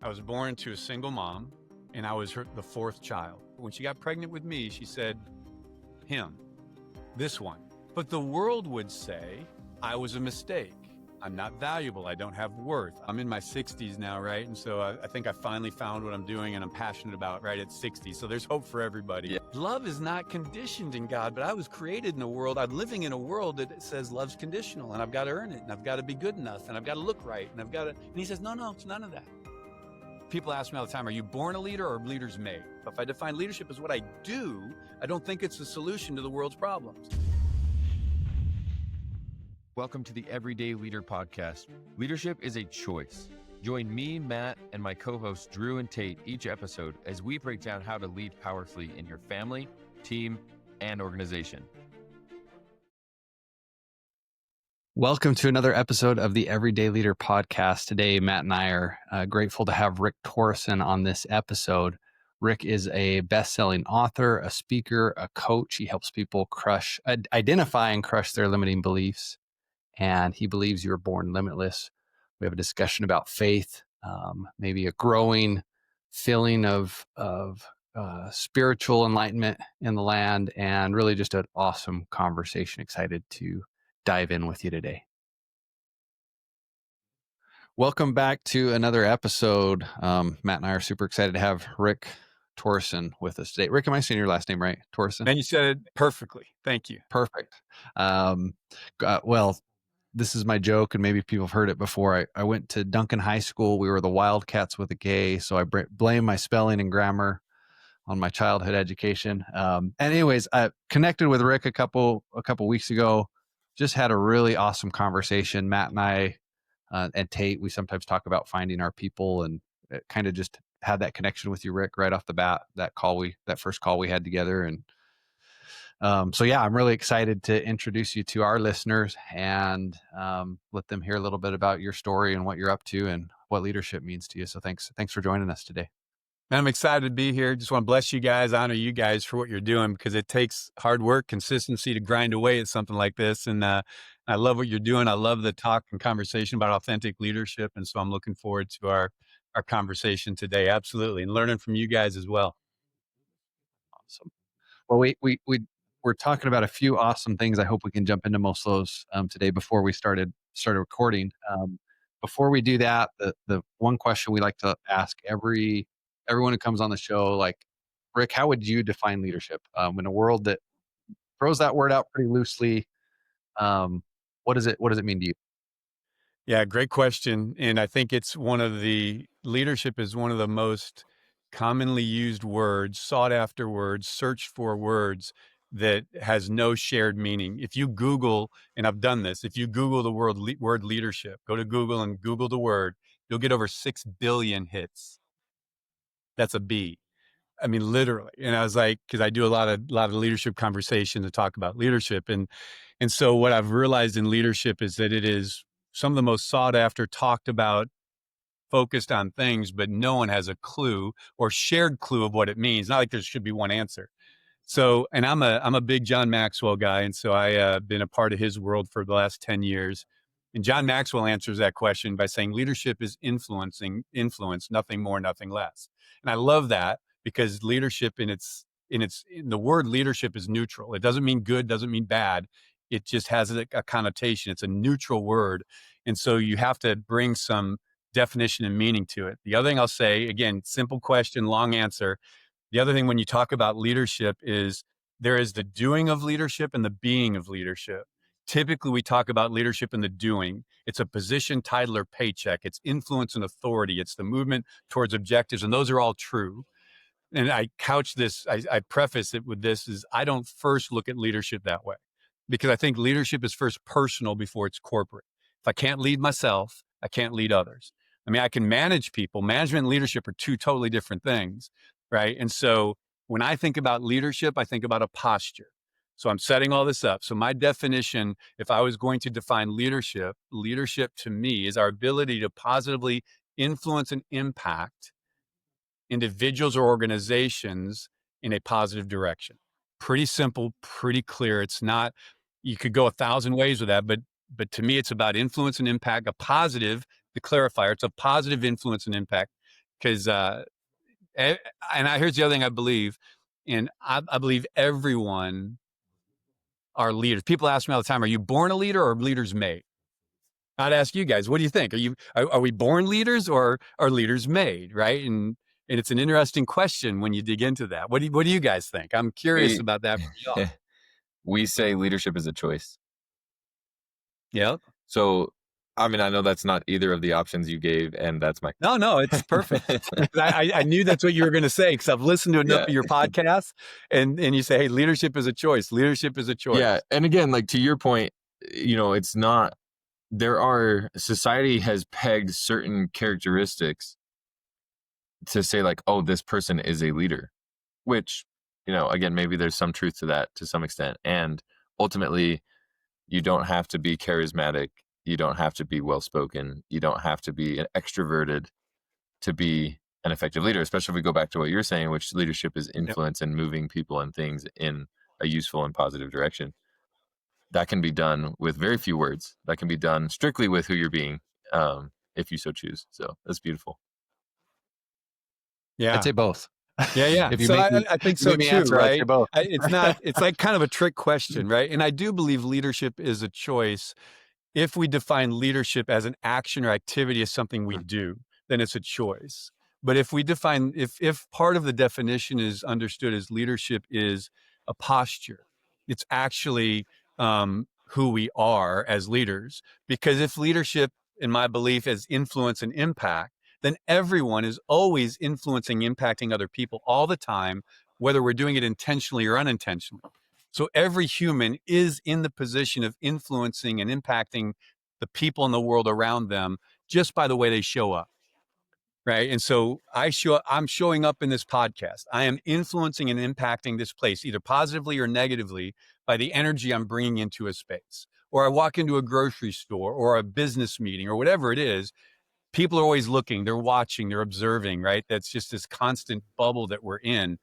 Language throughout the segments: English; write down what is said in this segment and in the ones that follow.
I was born to a single mom, and I was the fourth child. When she got pregnant with me, she said, him, this one. But the world would say I was a mistake. I'm not valuable. I don't have worth. I'm in my 60s now, right? And so I think I finally found what I'm doing and I'm passionate about right at 60. So there's hope for everybody. Yeah. Love is not conditioned in God, but I was created in a world, I'm living in a world that says love's conditional and I've got to earn it and I've got to be good enough and I've got to look right and and he says, no, it's none of that. People ask me all the time, are you born a leader or leaders made? If I define leadership as what I do, I don't think it's the solution to the world's problems. Welcome to the Everyday Leader Podcast. Leadership is a choice. Join me, Matt, and my co-hosts Drew and Tate each episode as we break down how to lead powerfully in your family, team, and organization. Welcome to another episode of the Everyday Leader Podcast. Today, Matt and I are grateful to have Rick Torrison on this episode. Rick is a best-selling author, a speaker, a coach. He helps people identify and crush their limiting beliefs. And he believes you were born limitless. We have a discussion about faith, maybe a growing feeling of spiritual enlightenment in the land, and really just an awesome conversation. Excited to dive in with you today. Welcome back to another episode. Matt and I are super excited to have Rick Torrison with us today. Rick, am I saying your last name right? Torrison? And you said it perfectly. Thank you. Perfect. Well, this is my joke, and maybe people have heard it before. I went to Duncan High School. We were the Wildcats with a K, so I blame my spelling and grammar on my childhood education. And anyways, I connected with Rick a couple weeks ago. Just had a really awesome conversation. Matt and I and Tate, we sometimes talk about finding our people, and kind of just had that connection with you, Rick, right off the bat. That first call we had together, and so yeah, I'm really excited to introduce you to our listeners and let them hear a little bit about your story and what you're up to and what leadership means to you. So thanks for joining us today. Man, I'm excited to be here. Just want to bless you guys, honor you guys for what you're doing, because it takes hard work, consistency to grind away at something like this. And I love what you're doing. I love the talk and conversation about authentic leadership. And so I'm looking forward to our conversation today. Absolutely. And learning from you guys as well. Awesome. Well, we're talking about a few awesome things. I hope we can jump into most of those today before we started recording. Before we do that, the one question we like to ask everyone who comes on the show, like, Rick, how would you define leadership in a world that throws that word out pretty loosely? What does it mean to you? Yeah, great question. And I think leadership is one of the most commonly used words, sought after words, searched for words that has no shared meaning. If you Google, and I've done this, if you Google the word leadership, go to Google and Google the word, you'll get over 6 billion hits. That's a B. I mean, literally. And I was like, because I do a lot of leadership conversation to talk about leadership. And so what I've realized in leadership is that it is some of the most sought after, talked about, focused on things, but no one has a clue or shared clue of what it means. Not like there should be one answer. So, and I'm a big John Maxwell guy. And so I've been a part of his world for the last 10 years. And John Maxwell answers that question by saying leadership is influence, nothing more, nothing less. And I love that, because leadership in the word leadership is neutral. It doesn't mean good, doesn't mean bad. It just has a connotation. It's a neutral word. And so you have to bring some definition and meaning to it. The other thing I'll say, again, simple question, long answer. The other thing when you talk about leadership is there is the doing of leadership and the being of leadership. Typically, we talk about leadership in the doing. It's a position, title, or paycheck. It's influence and authority. It's the movement towards objectives, and those are all true. And I couch this, I preface it with this, is I don't first look at leadership that way, because I think leadership is first personal before it's corporate. If I can't lead myself, I can't lead others. I mean, I can manage people. Management and leadership are two totally different things, right? And so when I think about leadership, I think about a posture. So I'm setting all this up. So my definition, if I was going to define leadership to me is our ability to positively influence and impact individuals or organizations in a positive direction. Pretty simple, pretty clear. It's not, you could go 1,000 ways with that, but to me, it's about influence and impact, a positive, the clarifier, it's a positive influence and impact because and here's the other thing I believe, and I believe everyone are leaders. People ask me all the time, "Are you born a leader or leaders made?" I'd ask you guys, what do you think? Are we born leaders or are leaders made? Right? And it's an interesting question when you dig into that. What do you guys think? I'm curious We about that from y'all. we say leadership is a choice. Yep. So, I mean, I know that's not either of the options you gave, and that's my No, it's perfect. I knew that's what you were going to say because I've listened to enough yeah. of your podcasts, and you say, hey, leadership is a choice. Leadership is a choice. Yeah. And again, like to your point, it's not, society has pegged certain characteristics to say like, oh, this person is a leader, which, again, maybe there's some truth to that to some extent. And ultimately, you don't have to be charismatic. You don't have to be well-spoken. You don't have to be extroverted to be an effective leader, especially if we go back to what you're saying, which leadership is influence and moving people and things in a useful and positive direction. That can be done with very few words. That can be done strictly with who you're being, if you so choose. So that's beautiful. Yeah. I'd say both. Yeah. If you So make me, I think you so make me too, answer, I'd say right? both. It's like kind of a trick question, right? And I do believe leadership is a choice. If we define leadership as an action or activity as something we do, then it's a choice. But if we define, if part of the definition is understood as leadership is a posture, it's actually who we are as leaders. Because if leadership, in my belief, is influence and impact, then everyone is always influencing, impacting other people all the time, whether we're doing it intentionally or unintentionally. So every human is in the position of influencing and impacting the people in the world around them just by the way they show up. Right. And so I'm showing up in this podcast. I am influencing and impacting this place, either positively or negatively, by the energy I'm bringing into a space. Or I walk into a grocery store or a business meeting or whatever it is. People are always looking, they're watching, they're observing, right? That's just this constant bubble that we're in.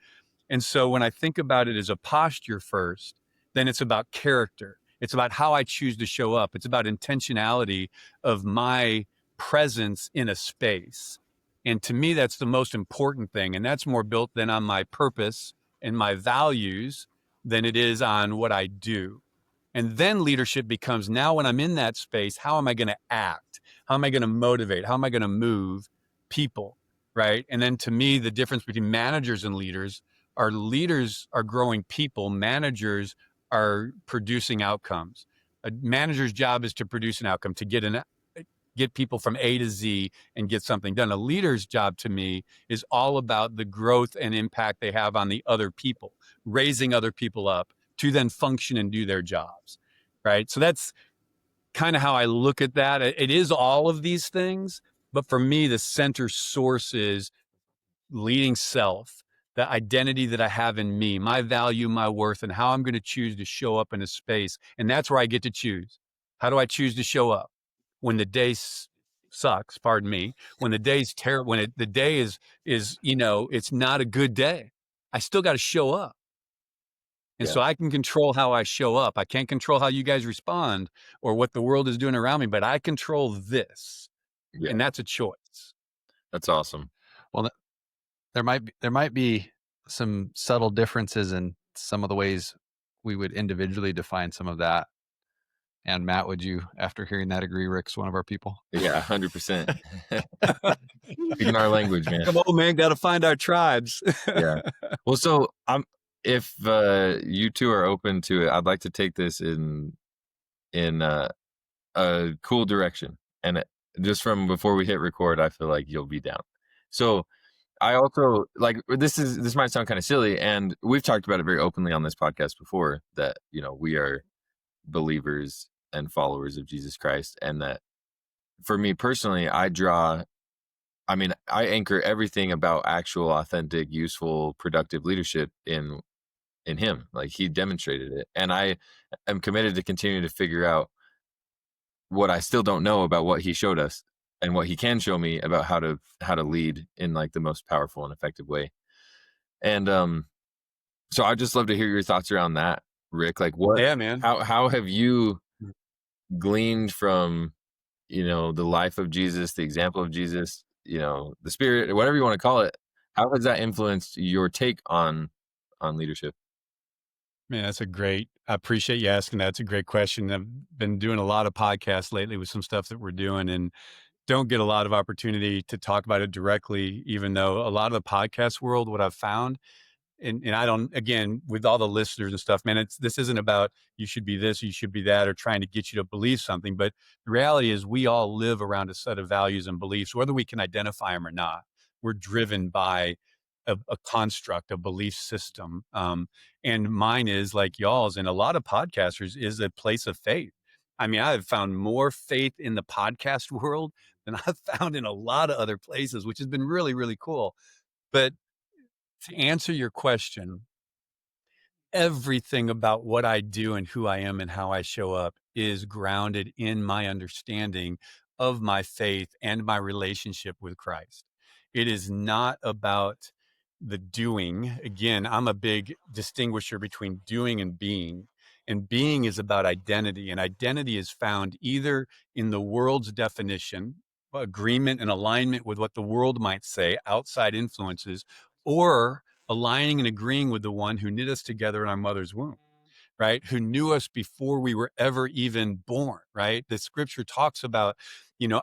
And so when I think about it as a posture first, then it's about character. It's about how I choose to show up. It's about intentionality of my presence in a space. And to me, that's the most important thing. And that's more built than on my purpose and my values than it is on what I do. And then leadership becomes, now when I'm in that space, how am I going to act? How am I going to motivate? How am I going to move people? Right. And then to me, the difference between managers and leaders are growing people. Managers are producing outcomes. A manager's job is to produce an outcome, to get people from A to Z and get something done. A leader's job to me is all about the growth and impact they have on the other people, raising other people up to then function and do their jobs. Right. So that's kind of how I look at that. It is all of these things, but for me, the center source is leading self, the identity that I have in me, my value, my worth, and how I'm going to choose to show up in a space. And that's where I get to choose. How do I choose to show up? When the day sucks, pardon me, when the day's terrible, the day is, it's not a good day, I still got to show up. And so I can control how I show up. I can't control how you guys respond or what the world is doing around me, but I control this. Yeah. And that's a choice. That's awesome. Well, there might be some subtle differences in some of the ways we would individually define some of that. And Matt, would you, after hearing that, agree Rick's one of our people? Yeah, 100%. Speaking our language, man. Come on, man, got to find our tribes. Yeah. Well, so if you two are open to it, I'd like to take this in a cool direction. And just from before we hit record, I feel like you'll be down. So I also this might sound kind of silly, and we've talked about it very openly on this podcast before, that we are believers and followers of Jesus Christ, and that for me personally, I anchor everything about actual, authentic, useful, productive leadership in him. Like, he demonstrated it, and I am committed to continue to figure out what I still don't know about what he showed us and what he can show me about how to lead in like the most powerful and effective way. And so I'd just love to hear your thoughts around that, Rick. Like, what? Yeah, man. How have you gleaned from the life of Jesus, the example of Jesus, the spirit, or whatever you want to call it. How has that influenced your take on leadership? Man, I appreciate you asking that. It's a great question. I've been doing a lot of podcasts lately with some stuff that we're doing and don't get a lot of opportunity to talk about it directly, even though a lot of the podcast world, what I've found, and I don't, again, with all the listeners and stuff, man, this isn't about you should be this, you should be that, or trying to get you to believe something. But the reality is we all live around a set of values and beliefs, whether we can identify them or not. We're driven by a construct, a belief system. And mine is like y'all's, and a lot of podcasters is a place of faith. I mean, I've found more faith in the podcast world than I've found in a lot of other places, which has been really, really cool. But to answer your question, everything about what I do and who I am and how I show up is grounded in my understanding of my faith and my relationship with Christ. It is not about the doing. Again, I'm a big distinguisher between doing and being. And being is about identity. And identity is found either in the world's definition, agreement and alignment with what the world might say, outside influences, or aligning and agreeing with the one who knit us together in our mother's womb, right? Who knew us before we were ever even born, right? The scripture talks about,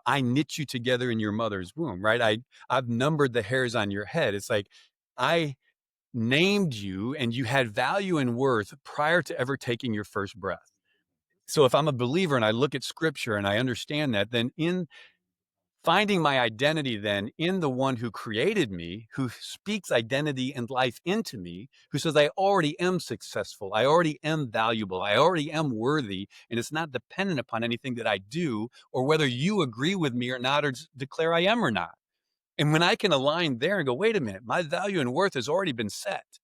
I knit you together in your mother's womb, right? I've numbered the hairs on your head. It's like I named you and you had value and worth prior to ever taking your first breath. So if I'm a believer and I look at scripture and I understand that, then in finding my identity then in the one who created me, who speaks identity and life into me, who says, I already am successful. I already am valuable. I already am worthy. And it's not dependent upon anything that I do or whether you agree with me or not, or declare I am or not. And when I can align there and go, wait a minute, my value and worth has already been set.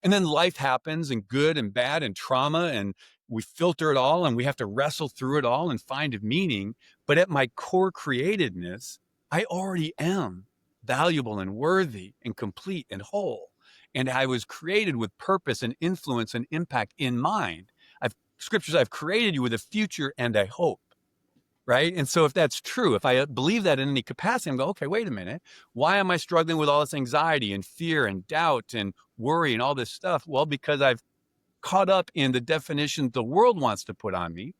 And then life happens and good and bad and trauma, and we filter it all and we have to wrestle through it all and find meaning. But at my core createdness, I already am valuable and worthy and complete and whole. And I was created with purpose and influence and impact in mind. I've created you with a future and a hope. Right. And so if that's true, if I believe that in any capacity, I'm going, okay, wait a minute. Why am I struggling with all this anxiety and fear and doubt and worry and all this stuff? Well, because I've caught up in the definition the world wants to put on me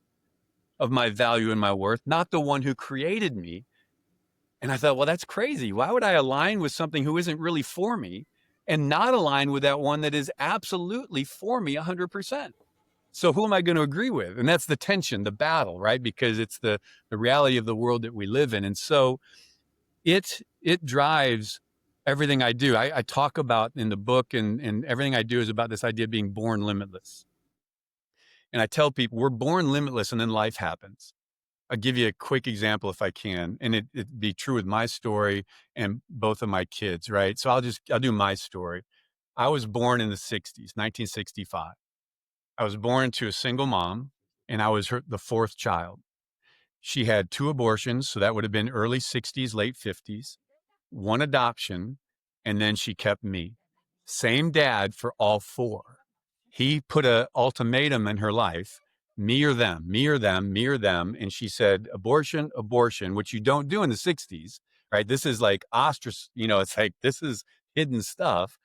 of my value and my worth, not the one who created me. And I thought, well, that's crazy. Why would I align with something who isn't really for me and not align with that one that is absolutely for me 100%? So who am I going to agree with? And that's the tension, the battle, right? Because it's the reality of the world that we live in. And so it drives everything I do. I talk about in the book and everything I do is about this idea of being born limitless. And I tell people we're born limitless and then life happens. I'll give you a quick example if I can, and it'd be true with my story and both of my kids, right? So I'll do my story. I was born in the 60s, 1965. I was born to a single mom, and I was the fourth child. She had 2 abortions, so that would have been early 60s, late 50s, 1 adoption, and then she kept me. Same dad for all 4. He put a ultimatum in her life, me or them, me or them, me or them, and she said, abortion, abortion, which you don't do in the 60s, right? This is like it's like this is hidden stuff.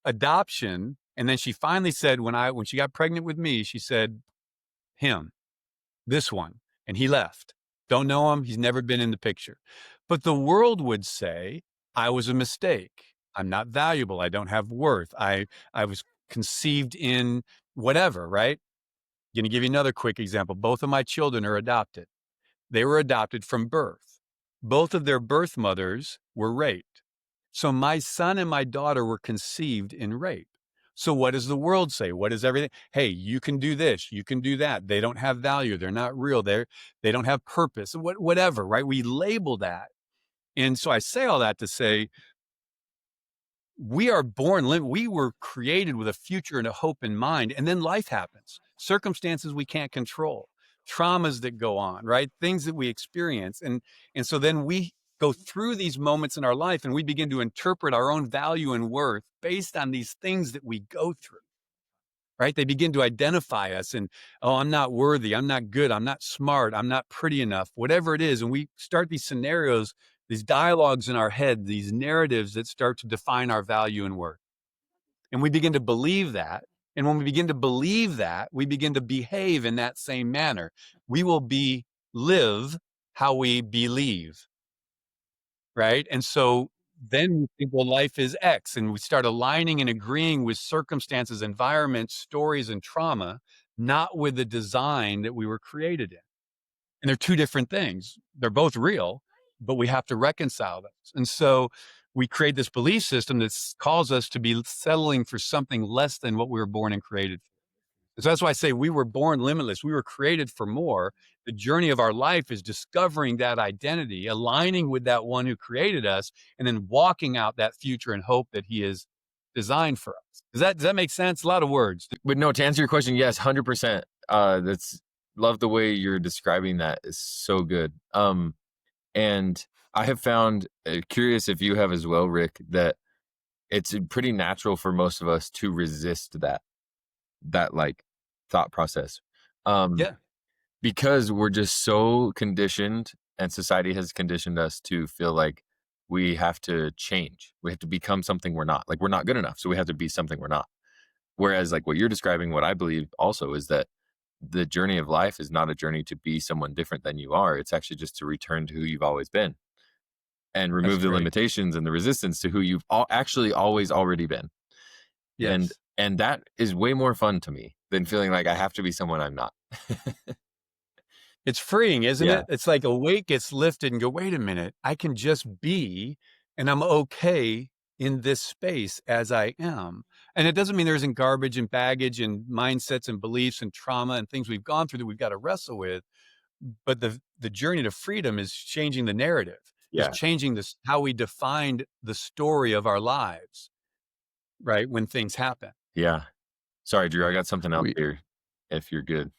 Adoption, and then she finally said when she got pregnant with me, she said, him, this one, and he left. Don't know him. He's never been in the picture. But the world would say I was a mistake. I'm not valuable. I don't have worth. I was conceived in whatever, right? Going to give you another quick example. Both of my children are adopted. They were adopted from birth. Both of their birth mothers were raped. So my son and my daughter were conceived in rape. So what does the world say? What is everything? Hey, you can do this, you can do that. They don't have value. They're not real. They don't have purpose. Whatever, right? We label that. And so I say all that to say we are we were created with a future and a hope in mind, and then life happens. Circumstances we can't control, traumas that go on, right? Things that we experience. And so then we go through these moments in our life and we begin to interpret our own value and worth based on these things that we go through, right? They begin to identify us and, oh, I'm not worthy. I'm not good. I'm not smart. I'm not pretty enough, whatever it is. And we start these scenarios these dialogues in our head, these narratives that start to define our value and worth. And we begin to believe that. And when we begin to believe that, we begin to behave in that same manner. We will live how we believe, right? And so then we think, well, life is X, and we start aligning and agreeing with circumstances, environments, stories, and trauma, not with the design that we were created in. And they're two different things. They're both real, but we have to reconcile those. And so we create this belief system that calls us to be settling for something less than what we were born and created for. So that's why I say we were born limitless. We were created for more. The journey of our life is discovering that identity, aligning with that one who created us, and then walking out that future and hope that he has designed for us. Does that make sense? A lot of words. But no, to answer your question, yes, 100%. That's love the way you're describing that. Is so good. And I have found, curious if you have as well, Rick, that it's pretty natural for most of us to resist that like thought process. Yeah. Because we're just so conditioned, and society has conditioned us to feel like we have to change. We have to become something we're not. Like, we're not good enough, so we have to be something we're not. Whereas, like, what you're describing, what I believe also is that the journey of life is not a journey to be someone different than you are. It's actually just to return to who you've always been and That's remove the great. limitations and the resistance to who you've actually always already been. Yes. And that is way more fun to me than feeling like I have to be someone I'm not. It's freeing, isn't Yeah. it? It's like a weight gets lifted and go, wait a minute, I can just be, and I'm okay in this space as I am. And it doesn't mean there isn't garbage and baggage and mindsets and beliefs and trauma and things we've gone through that we've got to wrestle with. But the journey to freedom is changing the narrative, is Yeah. changing this, how we defined the story of our lives, right? When things happen. Yeah. Sorry, Drew, I got something else We, here if you're good.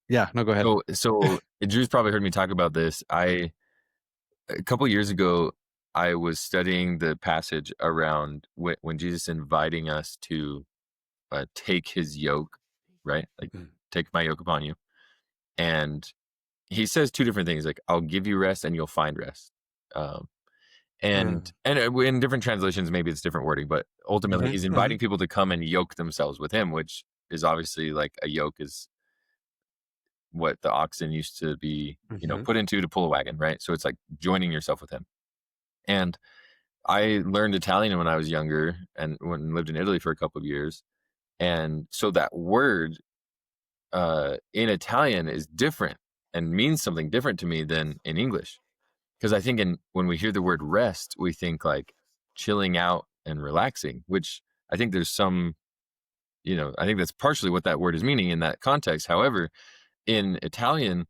yeah, no, go ahead. So Drew's probably heard me talk about this. A couple years ago, I was studying the passage around when Jesus inviting us to take his yoke, right? Like, take my yoke upon you. And he says two different things, like, I'll give you rest and you'll find rest. And in different translations, maybe it's different wording, but ultimately he's inviting people to come and yoke themselves with him, which is obviously like a yoke is what the oxen used to be, put into to pull a wagon, right? So it's like joining yourself with him. And I learned Italian when I was younger and lived in Italy for a couple of years. And so that word in Italian is different and means something different to me than in English. Because I think when we hear the word rest, we think like chilling out and relaxing, which I think there's some, I think that's partially what that word is meaning in that context. However, in Italian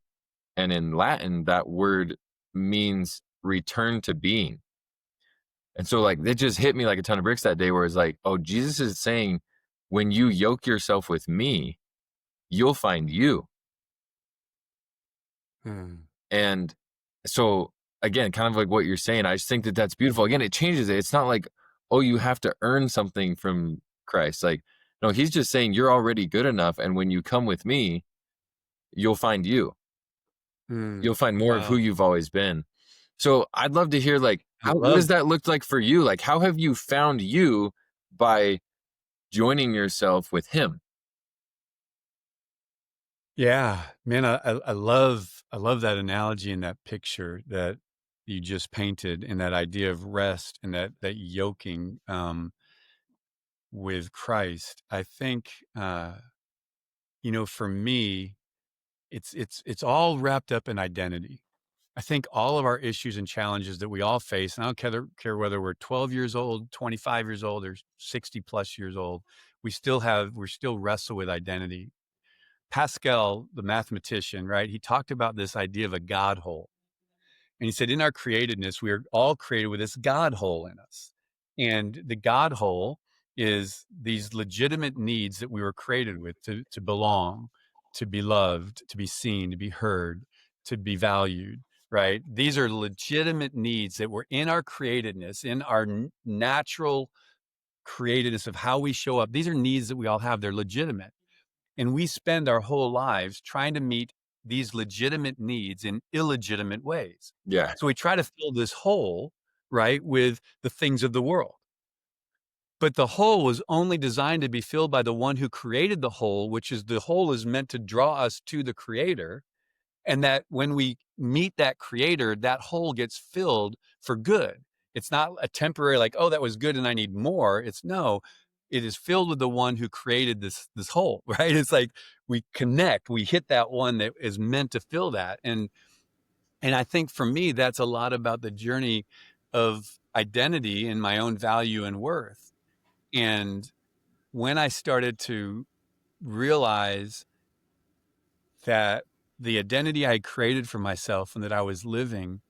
and in Latin, that word means return to being. And so, like, it just hit me like a ton of bricks that day, where it's like, oh, Jesus is saying, when you yoke yourself with me, you'll find you. And so, again, kind of like what you're saying, I just think that that's beautiful. Again, it changes it. It's not like, oh, you have to earn something from Christ. Like, no, he's just saying you're already good enough. And when you come with me, you'll find you. You'll find more of who you've always been. So I'd love to hear, like, what does that look like for you? Like, how have you found you by joining yourself with him? Yeah, man, I love that analogy and that picture that you just painted, and that idea of rest and that yoking with Christ. I think for me, it's all wrapped up in identity. I think all of our issues and challenges that we all face, and I don't care whether we're 12 years old, 25 years old, or 60 plus years old, we're still wrestle with identity. Pascal, the mathematician, right? He talked about this idea of a God hole. And he said, in our createdness, we are all created with this God hole in us. And the God hole is these legitimate needs that we were created with to belong, to be loved, to be seen, to be heard, to be valued, right? These are legitimate needs that were in our createdness, in our natural createdness of how we show up. These are needs that we all have. They're legitimate. And we spend our whole lives trying to meet these legitimate needs in illegitimate ways. Yeah. So we try to fill this hole, right, with the things of the world. But the hole was only designed to be filled by the one who created the hole, which is the hole is meant to draw us to the creator. And that when we meet that creator, that hole gets filled for good. It's not a temporary, like, oh, that was good and I need more. It's no, it is filled with the one who created this hole, right? It's like we connect, we hit that one that is meant to fill that. And I think for me, that's a lot about the journey of identity and my own value and worth. And when I started to realize that the identity I created for myself and that I was living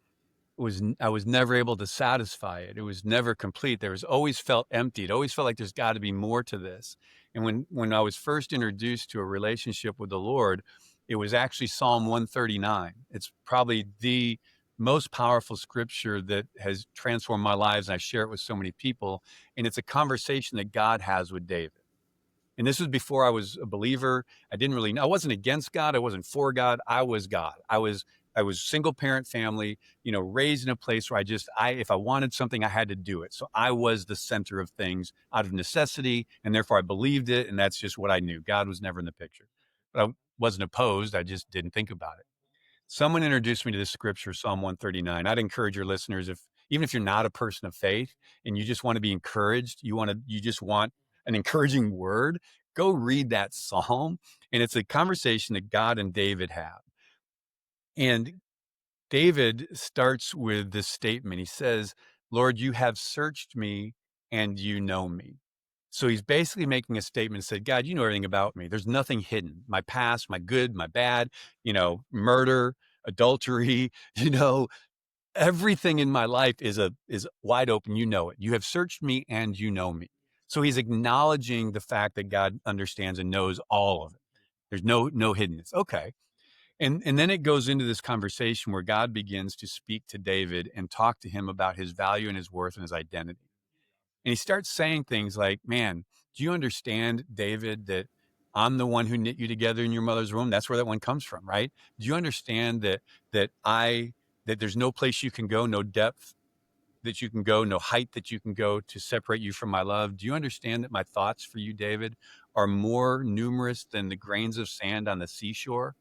I was never able to satisfy it. It was never complete. There was always felt empty. It always felt like there's got to be more to this. And when I was first introduced to a relationship with the Lord, it was actually Psalm 139. It's probably the most powerful scripture that has transformed my lives. And I share it with so many people. And it's a conversation that God has with David. And this was before I was a believer. I didn't really know. I wasn't against God. I wasn't for God. I was God. I was single parent family, raised in a place where if I wanted something, I had to do it. So I was the center of things out of necessity. And therefore I believed it. And that's just what I knew. God was never in the picture, but I wasn't opposed. I just didn't think about it. Someone introduced me to this scripture, Psalm 139. I'd encourage your listeners, even if you're not a person of faith and you just want to be encouraged, you just want an encouraging word, go read that psalm. And it's a conversation that God and David have. And David starts with this statement. He says, Lord, you have searched me and you know me. So he's basically making a statement and said, God, you know everything about me. There's nothing hidden. My past, my good, my bad, murder, adultery, everything in my life is wide open. You know it. You have searched me and you know me. So he's acknowledging the fact that God understands and knows all of it. There's no hiddenness. Okay. And then it goes into this conversation where God begins to speak to David and talk to him about his value and his worth and his identity. And he starts saying things like, man, do you understand, David, that I'm the one who knit you together in your mother's womb? That's where that one comes from, right? Do you understand that there's no place you can go, no depth that you can go, no height that you can go to separate you from my love? Do you understand that my thoughts for you, David, are more numerous than the grains of sand on the seashore?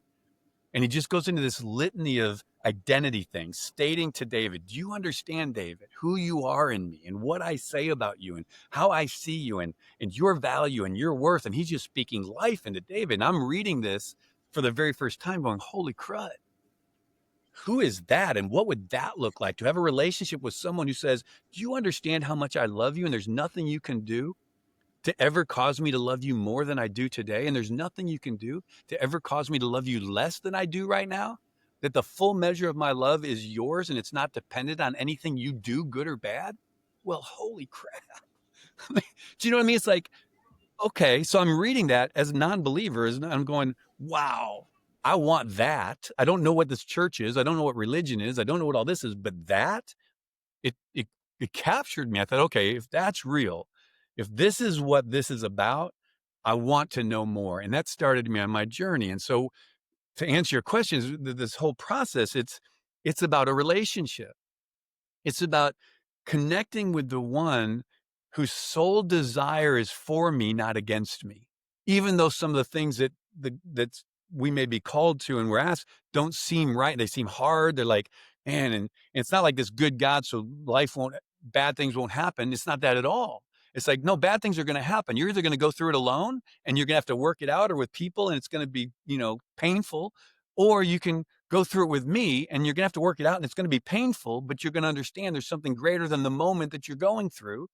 And he just goes into this litany of identity things, stating to David, do you understand, David, who you are in me and what I say about you and how I see you and your value and your worth? And he's just speaking life into David. And I'm reading this for the very first time going, holy crud. Who is that? And what would that look like to have a relationship with someone who says, do you understand how much I love you? And there's nothing you can do to ever cause me to love you more than I do today. And there's nothing you can do to ever cause me to love you less than I do right now. That the full measure of my love is yours and it's not dependent on anything you do, good or bad. Well, holy crap. Do you know what I mean? It's like, okay, so I'm reading that as a non-believer, and I'm going, wow, I want that. I don't know what this church is. I don't know what religion is. I don't know what all this is, but that, it captured me. I thought, okay, if that's real, if this is what this is about, I want to know more. And that started me on my journey. And so to answer your questions, this whole process, it's about a relationship. It's about connecting with the one whose sole desire is for me, not against me. Even though some of the things that we may be called to and we're asked don't seem right. They seem hard. They're like, man, and it's not like this good God, so bad things won't happen. It's not that at all. It's like, no, bad things are going to happen. You're either going to go through it alone and you're going to have to work it out or with people and it's going to be, painful, or you can go through it with me and you're going to have to work it out and it's going to be painful, but you're going to understand there's something greater than the moment that you're going through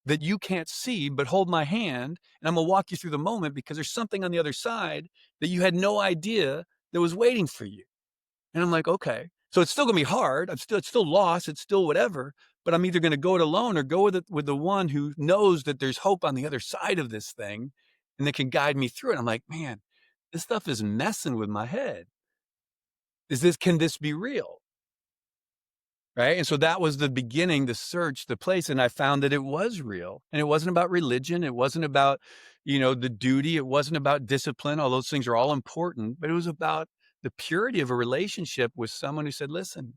that you can't see, but hold my hand and I'm going to walk you through the moment because there's something on the other side that you had no idea that was waiting for you. And I'm like, okay, so it's still going to be hard. It's still loss. It's still whatever, but I'm either going to go it alone or go with the one who knows that there's hope on the other side of this thing and that can guide me through it. I'm like, man, this stuff is messing with my head. Can this be real? Right. And so that was the beginning, the search, the place. And I found that it was real. And it wasn't about religion. It wasn't about, the duty. It wasn't about discipline. All those things are all important, but it was about the purity of a relationship with someone who said, listen,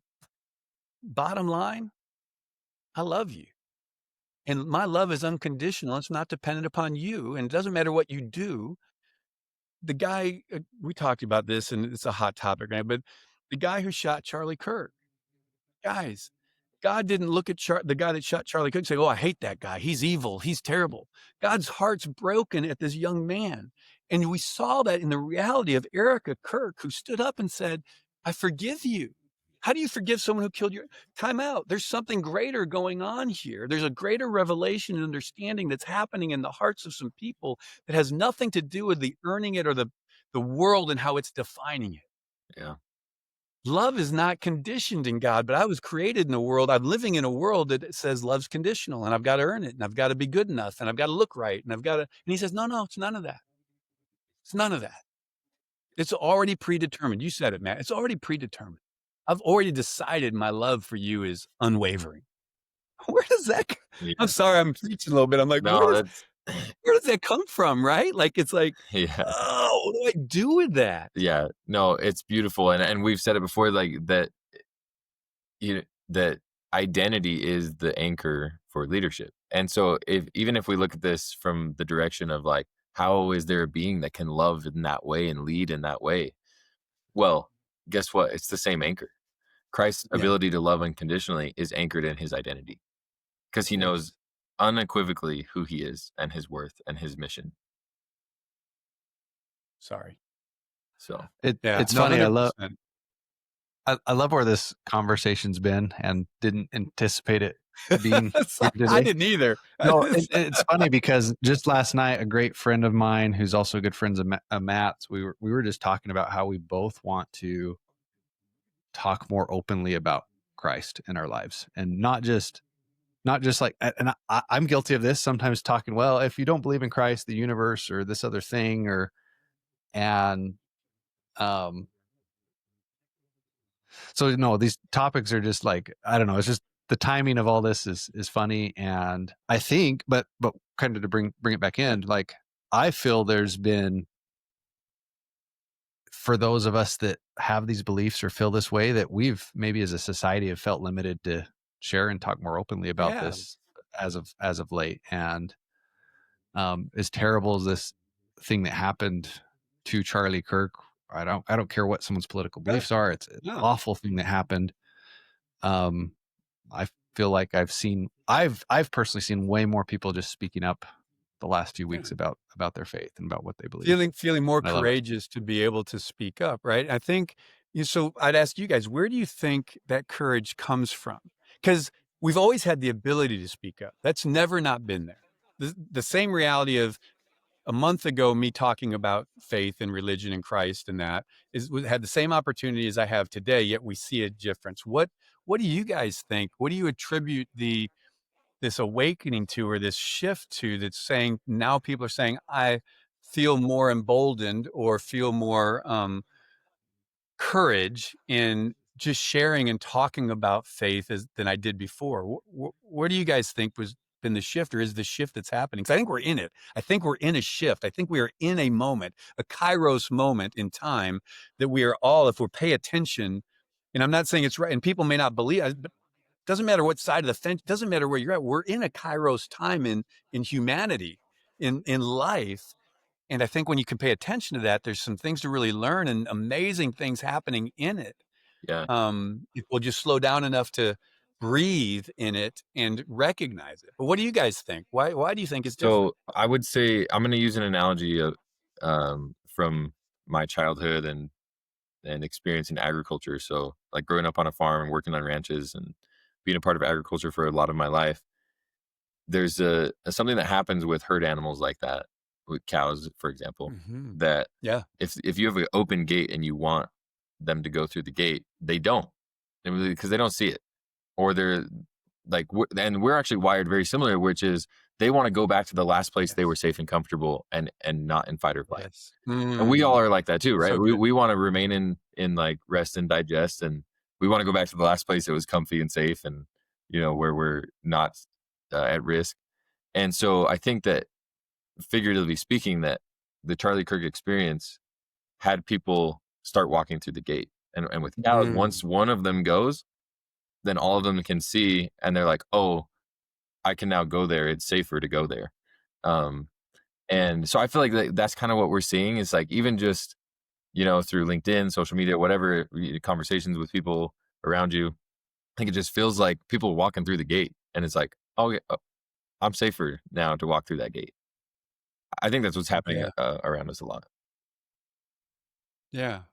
bottom line, I love you. And my love is unconditional. It's not dependent upon you. And it doesn't matter what you do. The guy, we talked about this and it's a hot topic, right? But the guy who shot Charlie Kirk, guys, God didn't look at the guy that shot Charlie Kirk and say, oh, I hate that guy. He's evil. He's terrible. God's heart's broken at this young man. And we saw that in the reality of Erica Kirk, who stood up and said, I forgive you. How do you forgive someone who killed your time out? There's something greater going on here. There's a greater revelation and understanding that's happening in the hearts of some people that has nothing to do with the earning it or the world and how it's defining it. Yeah. Love is not conditioned in God, but I was created in a world. I'm living in a world that says love's conditional and I've got to earn it and I've got to be good enough and I've got to look right and I've got to, and he says, no, it's none of that. It's none of that. It's already predetermined. You said it, Matt. It's already predetermined. I've already decided my love for you is unwavering. Where does that Yeah. I'm sorry, I'm preaching a little bit. I'm like, No, that's where does that come from? Right? Like, it's like, yeah. oh, what do I do with that? Yeah. No, it's beautiful. And we've said it before, like that, that identity is the anchor for leadership. And so even if we look at this from the direction of like, how is there a being that can love in that way and lead in that way? Well, guess what? It's the same anchor. Christ's Yeah. ability to love unconditionally is anchored in his identity because he knows unequivocally who he is and his worth and his mission. Sorry. So it's no, funny. 100%. I love where this conversation's been and didn't anticipate it being here today. I didn't either. No, it's funny because just last night, a great friend of mine who's also good friends of Matt's, we were just talking about how we both want to talk more openly about Christ in our lives, and not just like, and I'm guilty of this sometimes, talking, well, if you don't believe in Christ, the universe, or this other thing, and so no, these topics are just like, I don't know, it's just the timing of all this is funny. And I think, but kind of to bring it back in, like, I feel there's been, for those of us that have these beliefs or feel this way, that we've maybe as a society have felt limited to share and talk more openly about this as of late. And as terrible as this thing that happened to Charlie Kirk, I don't care what someone's political beliefs are. It's an awful thing that happened. I feel like I've personally seen way more people just speaking up the last few weeks about their faith and about what they believe. Feeling more courageous to be able to speak up, right? I think, so I'd ask you guys, where do you think that courage comes from? Because we've always had the ability to speak up. That's never not been there. The same reality of a month ago, me talking about faith and religion and Christ and that had the same opportunity as I have today, yet we see a difference. What do you guys think? What do you attribute this awakening to, or this shift to, that's saying now people are saying, I feel more emboldened or feel more courage in just sharing and talking about faith than I did before? What do you guys think was been the shift, or is the shift that's happening? Because I think we're in it. I think we're in a shift. I think we are in a moment, a kairos moment in time, that we are all, if we pay attention, and I'm not saying it's right, and people may not believe it, but doesn't matter what side of the fence, doesn't matter where you're at. We're in a kairos time in humanity, in life. And I think when you can pay attention to that, there's some things to really learn and amazing things happening in it. yeah. If we'll just slow down enough to breathe in it and recognize it. But what do you guys think? Why do you think it's different? So I would say, I'm going to use an analogy of from my childhood and experience in agriculture. So like growing up on a farm and working on ranches and being a part of agriculture for a lot of my life, there's something that happens with herd animals like that, with cows, for example, that if you have an open gate and you want them to go through the gate, they don't, because they don't see it, or they're like, and we're actually wired very similar, which is they want to go back to the last place they were safe and comfortable and not in fight or flight. And we all are like that too, right? So we want to remain in like rest and digest, and we want to go back to the last place that was comfy and safe, and where we're not at risk. And so I think that, figuratively speaking, that the Charlie Kirk experience had people start walking through the gate. And with cows, Mm. once one of them goes, then all of them can see, and they're like, oh, I can now go there. It's safer to go there. Um, and so I feel like that's kind of what we're seeing is like, even just, through LinkedIn, social media, whatever, conversations with people around you, I think it just feels like people walking through the gate, and it's like, oh, yeah, I'm safer now to walk through that gate. I think that's what's happening Yeah. around us a lot, Yeah.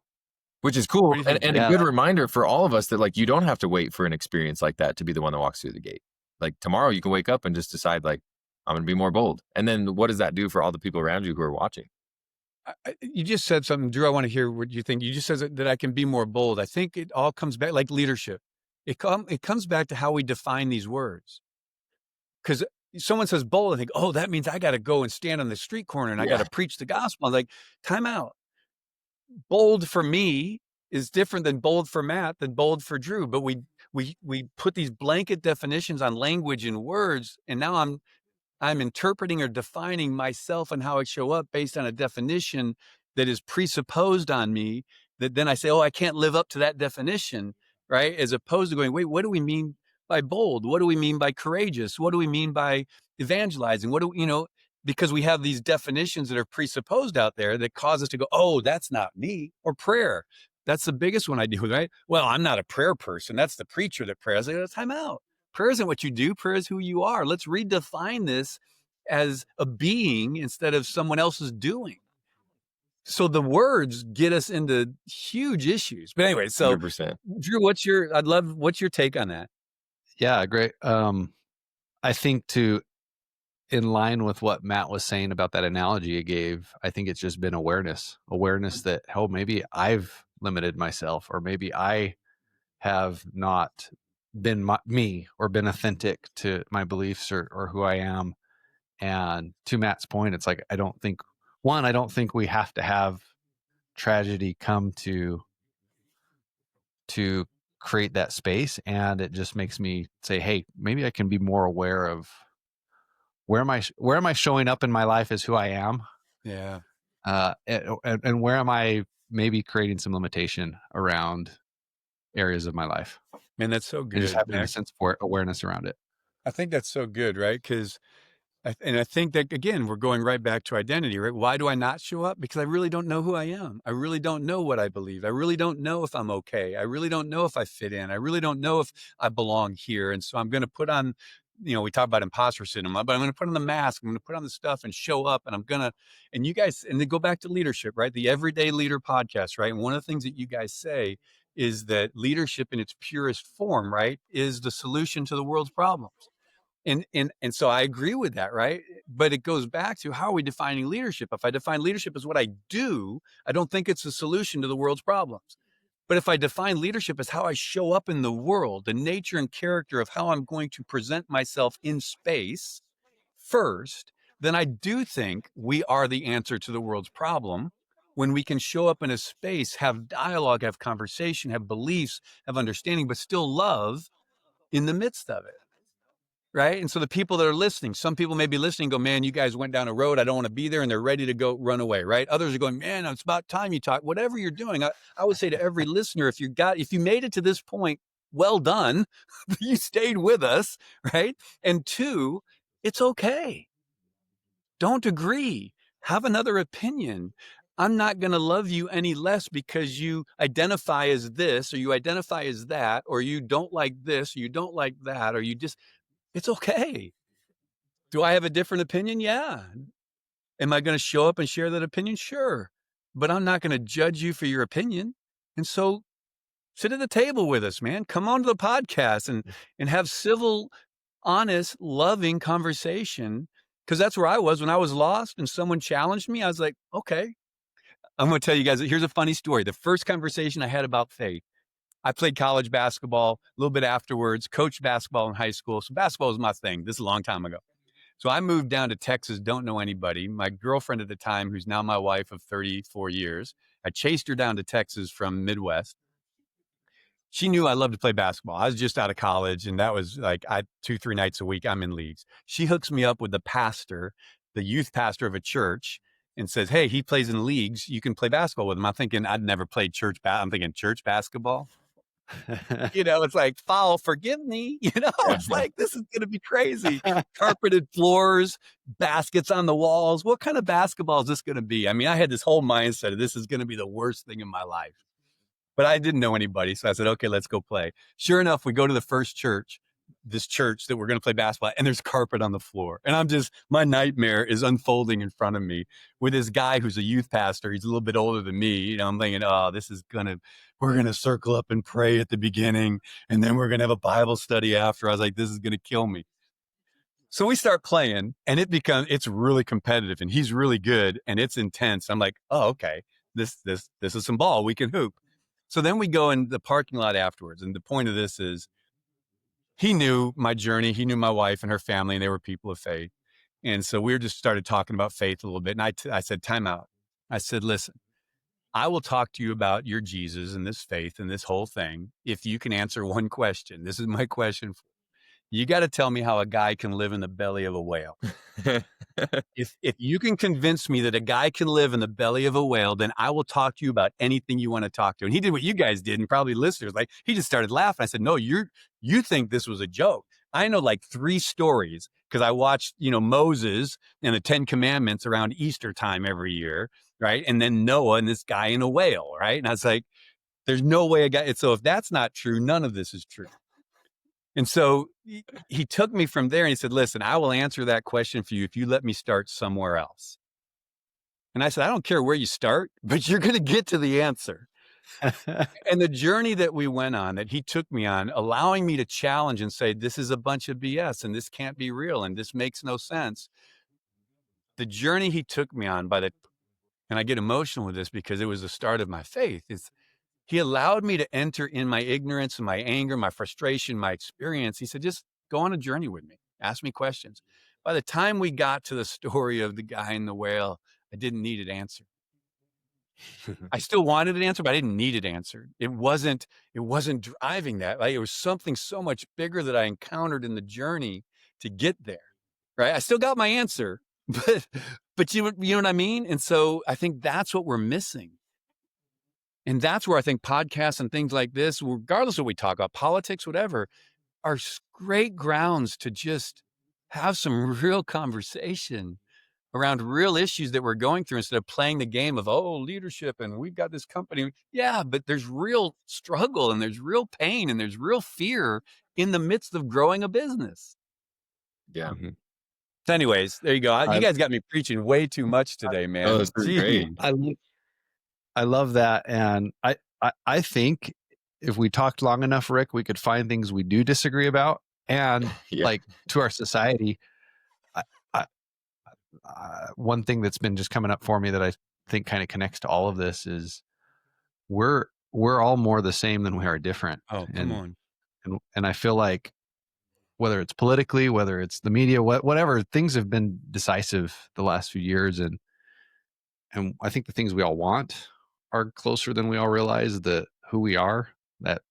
which is What cool, do you think, and a Jake? Yeah, good reminder for all of us that, like, you don't have to wait for an experience like that to be the one that walks through the gate. Like, tomorrow you can wake up and just decide, like, I'm gonna be more bold. And then what does that do for all the people around you who are watching? You just said something, Drew. I want to hear what you think. You just said that I can be more bold. I think it all comes back like leadership. It comes back to how we define these words. Because someone says bold, I think, oh, that means I got to go and stand on the street corner and I got Yeah, to preach the gospel. I'm like, time out. Bold for me is different than bold for Matt than bold for Drew. But we put these blanket definitions on language and words, and now I'm interpreting or defining myself and how I show up based on a definition that is presupposed on me, that then I say, oh, I can't live up to that definition, right? As opposed to going, wait, what do we mean by bold? What do we mean by courageous? What do we mean by evangelizing? Because we have these definitions that are presupposed out there that cause us to go, oh, that's not me. Or prayer. That's the biggest one I deal with, right? Well, I'm not a prayer person. That's the preacher that prays. I go, time out. Prayer isn't what you do. Prayer is who you are. Let's redefine this as a being instead of someone else's doing. So the words get us into huge issues. But anyway, so 100%. Drew, what's your take on that? yeah, great. I think to in line with what Matt was saying about that analogy he gave, I think it's just been awareness that, oh, maybe I've limited myself, or maybe I have not been me or been authentic to my beliefs or who I am. And to Matt's point, it's like, I don't think we have to have tragedy come to create that space. And it just makes me say, hey, maybe I can be more aware of where am I showing up in my life as who I am, Yeah, and where am I maybe creating some limitation around areas of my life, man, that's so and just good, having a Mac. sense of awareness around it. I think that's so good, right? Because I think that again, we're going right back to identity, right? Why do I not show up? Because I really don't know who I am. I really don't know what I believe. I really don't know if I'm okay. I really don't know if I fit in. I really don't know if I belong here. And so I'm going to put on, we talk about imposter syndrome, but I'm going to put on the mask. I'm going to put on the stuff and show up. And you guys, and then go back to leadership, right? The Everyday Leader podcast, right? And one of the things that you guys say is that leadership in its purest form, right, is the solution to the world's problems. And so I agree with that, right? But it goes back to, how are we defining leadership? If I define leadership as what I do, I don't think it's a solution to the world's problems. But if I define leadership as how I show up in the world, the nature and character of how I'm going to present myself in space first, then I do think we are the answer to the world's problem when we can show up in a space, have dialogue, have conversation, have beliefs, have understanding, but still love in the midst of it. Right. And so the people that are listening, some people may be listening, go, man, you guys went down a road. I don't want to be there. And they're ready to go run away. Right. Others are going, man, it's about time you talk. Whatever you're doing. I would say to every listener, if you made it to this point, well done. You stayed with us. Right. And two, it's okay. Don't agree. Have another opinion. I'm not going to love you any less because you identify as this, or you identify as that, or you don't like this, or you don't like that, or you just, it's okay. Do I have a different opinion? Yeah. Am I going to show up and share that opinion? Sure. But I'm not going to judge you for your opinion. And so sit at the table with us, man. Come on to the podcast and have civil, honest, loving conversation. Because that's where I was when I was lost and someone challenged me. I was like, okay, I'm going to tell you guys, here's a funny story. The first conversation I had about faith, I played college basketball a little bit afterwards, coached basketball in high school. So basketball was my thing. This is a long time ago. So I moved down to Texas, don't know anybody. My girlfriend at the time, who's now my wife of 34 years, I chased her down to Texas from Midwest. She knew I loved to play basketball. I was just out of college, and that was like 2-3 nights a week I'm in leagues. She hooks me up with the pastor, the youth pastor of a church, and says, hey, he plays in leagues. You can play basketball with him. I'm thinking I'd never played I'm thinking church basketball. It's like, foul, forgive me. It's like, this is going to be crazy. Carpeted floors, baskets on the walls. What kind of basketball is this going to be? I mean, I had this whole mindset of this is going to be the worst thing in my life. But I didn't know anybody. So I said, okay, let's go play. Sure enough, we go to the first church, this church that we're going to play basketball, and there's carpet on the floor. And my nightmare is unfolding in front of me with this guy who's a youth pastor. He's a little bit older than me. I'm thinking, oh, we're going to circle up and pray at the beginning, and then we're going to have a Bible study after. I was like, this is going to kill me. So we start playing, and it's really competitive, and he's really good, and it's intense. I'm like, oh, okay, this is some ball. We can hoop. So then we go in the parking lot afterwards. And the point of this is he knew my journey. He knew my wife and her family, and they were people of faith. And so we just started talking about faith a little bit. And I said, time out. I said, listen, I will talk to you about your Jesus and this faith and this whole thing if you can answer one question. This is my question. You got to tell me how a guy can live in the belly of a whale. If you can convince me that a guy can live in the belly of a whale, then I will talk to you about anything you want to talk to. And he did what you guys did, and probably listeners, like he just started laughing. I said, no, you think this was a joke. I know like 3 stories because I watched, Moses and the 10 Commandments around Easter time every year, right? And then Noah and this guy in a whale, right? And I was like, there's no way a guy. So if that's not true, none of this is true. And so he took me from there and he said, listen, I will answer that question for you if you let me start somewhere else. And I said, I don't care where you start, but you're going to get to the answer. And the journey that we went on, that he took me on, allowing me to challenge and say, this is a bunch of BS and this can't be real and this makes no sense. The journey he took me on and I get emotional with this because it was the start of my faith. He allowed me to enter in my ignorance and my anger, my frustration, my experience. He said, just go on a journey with me. Ask me questions. By the time we got to the story of the guy in the whale, I didn't need it answered. I still wanted an answer, but I didn't need it answered. It wasn't driving that. Like, it was something so much bigger that I encountered in the journey to get there. Right. I still got my answer, but you know what I mean? And so I think that's what we're missing. And that's where I think podcasts and things like this, regardless of what we talk about, politics, whatever, are great grounds to just have some real conversation around real issues that we're going through instead of playing the game of, oh, leadership and we've got this company. Yeah, but there's real struggle and there's real pain and there's real fear in the midst of growing a business. Yeah. Mm-hmm. So anyways, there you go. You guys got me preaching way too much today, man. Oh, it's great. I love that. And I think if we talked long enough, Rick, we could find things we do disagree about. And like to our society, one thing that's been just coming up for me that I think kind of connects to all of this is we're all more the same than we are different. Oh, come on. And I feel like whether it's politically, whether it's the media, whatever, things have been decisive the last few years. And I think the things we all want are closer than we all realize, who we are, that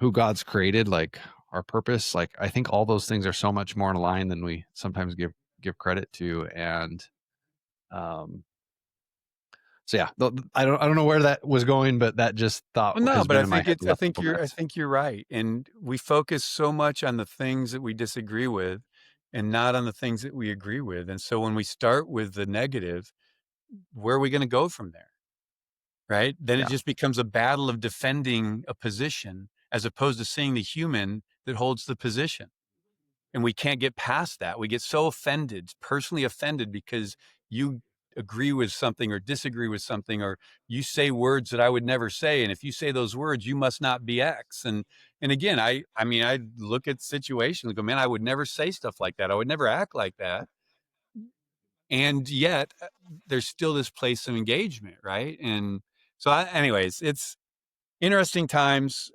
who God's created, like our purpose. Like, I think all those things are so much more in line than we sometimes give credit to. And so yeah, I don't know where that was going, but that just thought. Well, no, has but been I in my think head I think you're right. And we focus so much on the things that we disagree with and not on the things that we agree with. And so when we start with the negative, where are we going to go from there? Right? Then it just becomes a battle of defending a position as opposed to seeing the human that holds the position. And we can't get past that. We get so offended, personally offended, because you agree with something or disagree with something, or you say words that I would never say. And if you say those words, you must not be X. And again, I mean, I look at situations and go, man, I would never say stuff like that. I would never act like that. And yet there's still this place of engagement. Right. And so anyways, it's interesting times.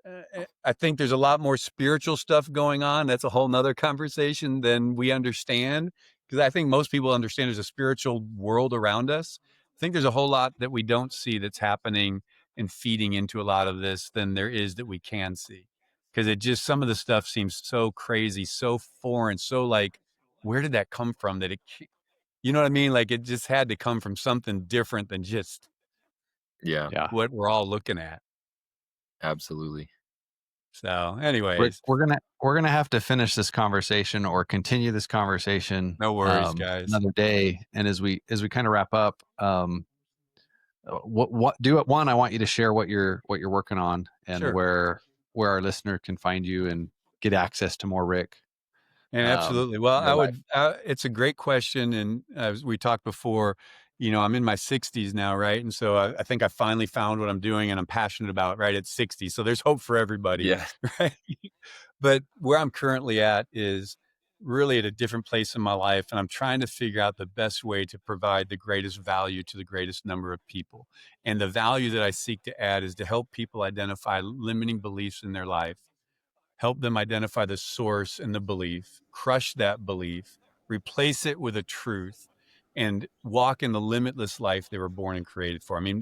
I think there's a lot more spiritual stuff going on. That's a whole nother conversation than we understand, because I think most people understand there's a spiritual world around us. I think there's a whole lot that we don't see that's happening and feeding into a lot of this than there is that we can see. Because some of the stuff seems so crazy, so foreign, so like, where did that come from? That You know what I mean? Like, it just had to come from something different than just Yeah, Yeah. what we're all looking at. absolutely. So, Rick, anyways, we're gonna have to finish this conversation or continue this conversation no worries, guys. another day. And as we kind of wrap up, what do it one, I want you to share what you're working on and Sure. where our listener can find you and get access to more Rick And absolutely. Well, in their I life. would, it's a great question. And as we talked before, I'm in my 60s now, right? And so I think I finally found what I'm doing and I'm passionate about, right? At 60. So there's hope for everybody, Yeah. right? But where I'm currently at is really at a different place in my life. And I'm trying to figure out the best way to provide the greatest value to the greatest number of people. And the value that I seek to add is to help people identify limiting beliefs in their life, help them identify the source and the belief, crush that belief, replace it with a truth, and walk in the limitless life they were born and created for. I mean,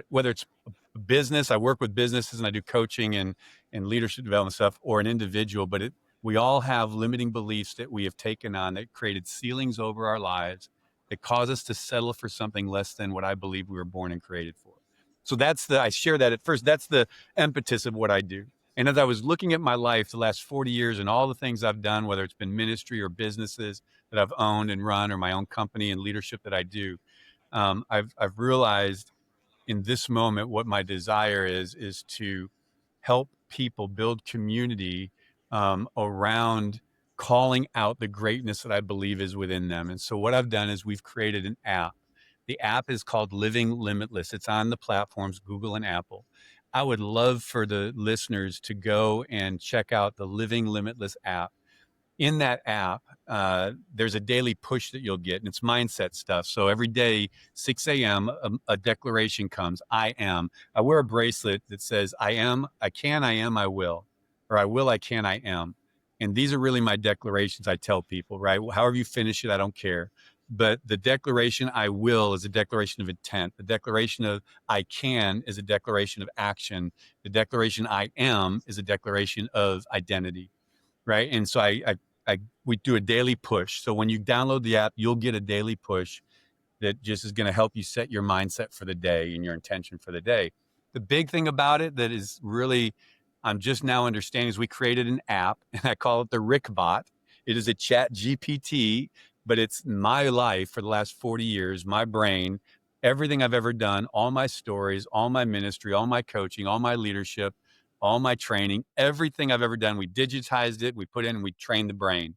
whether it's a business, I work with businesses and I do coaching and leadership development stuff, or an individual, but we all have limiting beliefs that we have taken on that created ceilings over our lives that cause us to settle for something less than what I believe we were born and created for. So I share that at first. That's the impetus of what I do. And as I was looking at my life the last 40 years and all the things I've done, whether it's been ministry or businesses that I've owned and run or my own company and leadership that I do, I've realized in this moment what my desire is to help people build community around calling out the greatness that I believe is within them. And so what I've done is we've created an app. The app is called Living Limitless. It's on the platforms Google and Apple. I would love for the listeners to go and check out the Living Limitless app. In that app, there's a daily push that you'll get, and it's mindset stuff. So every day, 6 a.m., a declaration comes, I am. I wear a bracelet that says, I am, I can, I am, I will, or I will, I can, I am. And these are really my declarations I tell people, right? However you finish it, I don't care. But the declaration I will is a declaration of intent. The declaration of I can is a declaration of action. The declaration I am is a declaration of identity, right? And so we do a daily push. So when you download the app, you'll get a daily push that just is going to help you set your mindset for the day and your intention for the day. The big thing about it that is really, I'm just now understanding, is we created an app and I call it the Rick Bot. It is a chat GPT, but it's my life for the last 40 years, my brain, everything I've ever done, all my stories, all my ministry, all my coaching, all my leadership, all my training, everything I've ever done. We digitized it, we put in, and we trained the brain.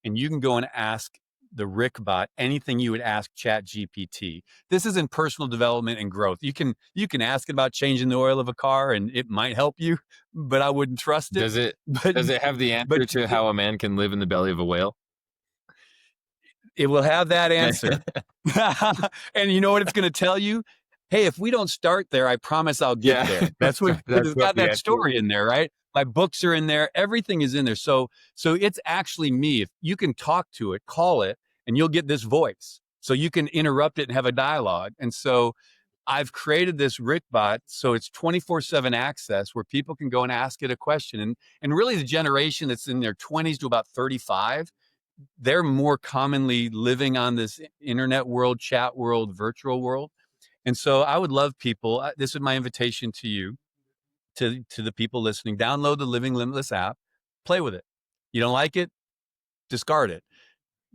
And you can go and ask the Rick bot anything you would ask Chat GPT. This is in personal development and growth. You can ask it about changing the oil of a car and it might help you, but I wouldn't trust it. Does it But does it have the but answer to how a man can live in the belly of a whale? it will have that answer. And you know what it's going to tell you? Hey, if we don't start there, I promise I'll get Yeah. there. That's what That's it's what got the that answer is. story in there, right? My books are in there. Everything is in there. So it's actually me. If you can talk to it, call it, and you'll get this voice. So you can interrupt it and have a dialogue. And so I've created this RickBot so it's 24/7 access where people can go and ask it a question. And really the generation that's in their 20s to about 35, they're more commonly living on this internet world, chat world, virtual world. And so I would love people, this is my invitation to you, to the people listening, download the Living Limitless app, play with it. You don't like it, discard it.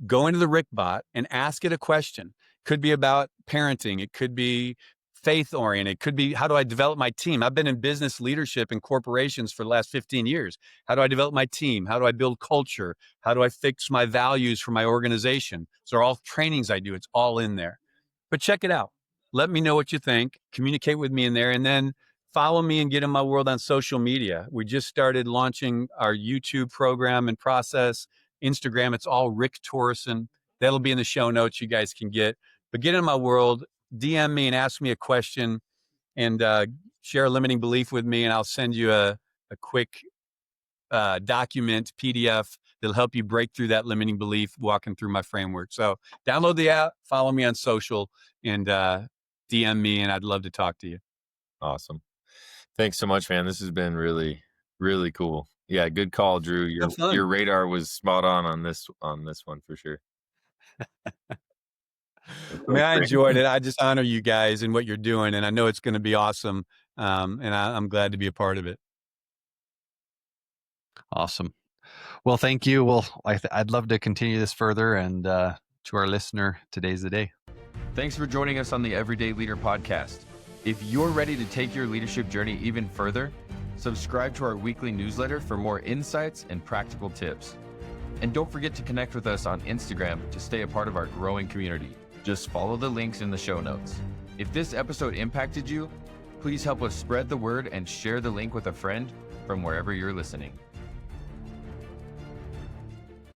Go into the RickBot and ask it a question. Could be about parenting. It could be faith oriented. It could be, how do I develop my team? I've been in business leadership in corporations for the last 15 years. How do I develop my team? How do I build culture? How do I fix my values for my organization? So all trainings I do, it's all in there. But check it out. Let me know what you think. Communicate with me in there, and then follow me and get in my world on social media. We just started launching our YouTube program and process. Instagram, it's all Rick Torrison. That'll be in the show notes. You guys can get. But get in my world, DM me and ask me a question, and share a limiting belief with me, and I'll send you a quick document PDF that'll help you break through that limiting belief, walking through my framework. So download the app, follow me on social, and DM me, and I'd love to talk to you. Awesome. Thanks so much, man. This has been really, really cool. Yeah, good call, Drew. Have Your fun. radar was spot on this one for sure. I mean, I enjoyed it. I just honor you guys and what you're doing, and I know it's going to be awesome. And I'm glad to be a part of it. Awesome. Well, thank you. Well, I'd love to continue this further. And to our listener, today's the day. Thanks for joining us on the Everyday Leader podcast. If you're ready to take your leadership journey even further, subscribe to our weekly newsletter for more insights and practical tips. And don't forget to connect with us on Instagram to stay a part of our growing community. Just follow the links in the show notes. If this episode impacted you, please help us spread the word and share the link with a friend from wherever you're listening.